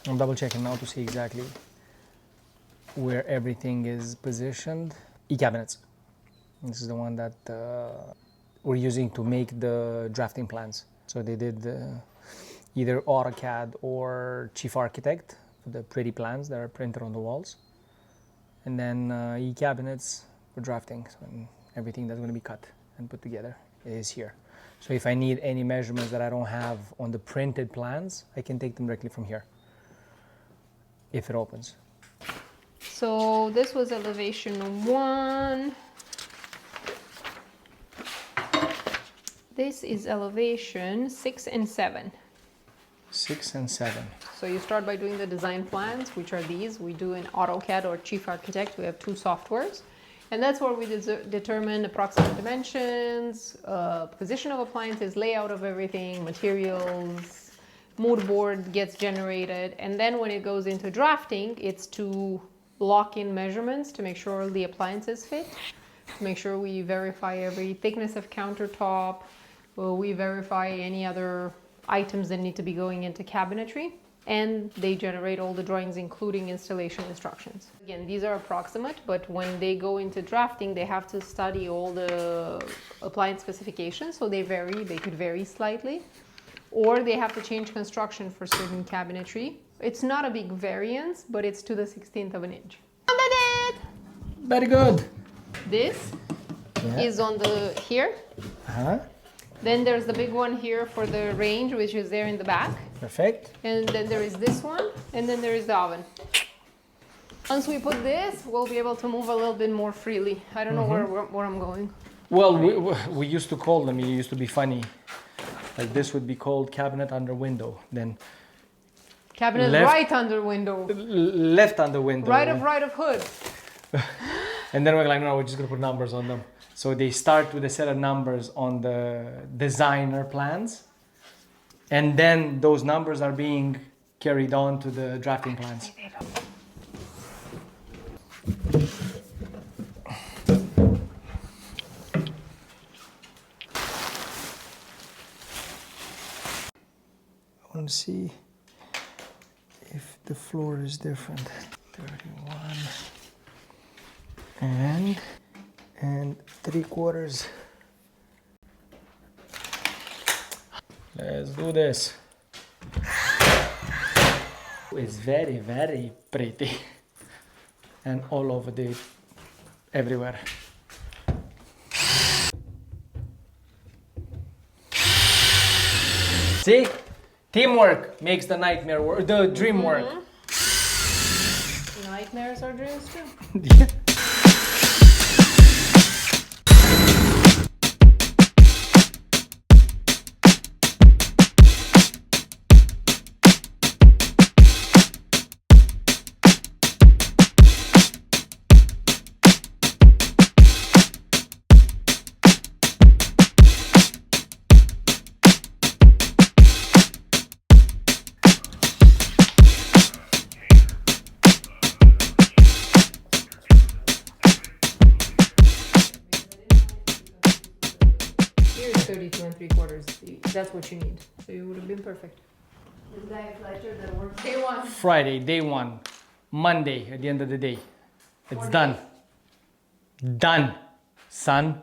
I'm double checking now to see exactly where everything is positioned. E-cabinets. This is the one that we're using to make the drafting plans. So they did either AutoCAD or Chief Architect for the pretty plans that are printed on the walls. And then e-cabinets for drafting. So everything that's going to be cut and put together is here. So if I need any measurements that I don't have on the printed plans, I can take them directly from here, if it opens. So this was elevation 1. This is elevation 6 and 7. 6 and 7. So you start by doing the design plans, which are these. We do in AutoCAD or Chief Architect. We have 2 softwares. And that's where we determine approximate dimensions, position of appliances, layout of everything, materials, mood board gets generated. And then when it goes into drafting, it's to lock in measurements to make sure the appliances fit, to make sure we verify every thickness of countertop, we verify any other items that need to be going into cabinetry, and they generate all the drawings, including installation instructions. Again, these are approximate, but when they go into drafting, they have to study all the appliance specifications, so they vary, they could vary slightly, or they have to change construction for certain cabinetry. It's not a big variance, but it's to the 16th of an inch. Very good. This is on the here. Then there's the big one here for the range, which is there in the back. Perfect. And then there is this one, and then there is the oven. Once we put this, we'll be able to move a little bit more freely. I don't know where I'm going. Well, we used to call them, it used to be funny. Like this would be called cabinet under window. Then cabinet right under window. Left under window. Right of hood. And then we're like, no, we're just gonna put numbers on them. So they start with a set of numbers on the designer plans, and then those numbers are being carried on to the drafting plans. I want to see if the floor is different. 31 and 3/4. Let's do this. It's very, very pretty, and all over everywhere. See, teamwork makes the nightmare work, the dream work. Nightmares are dreams too. Yeah. Here's 32 3/4. That's what you need. So you would have been perfect. This guy Fletcher that works day 1. Friday, day 1. Monday, at the end of the day. It's done. Done, son.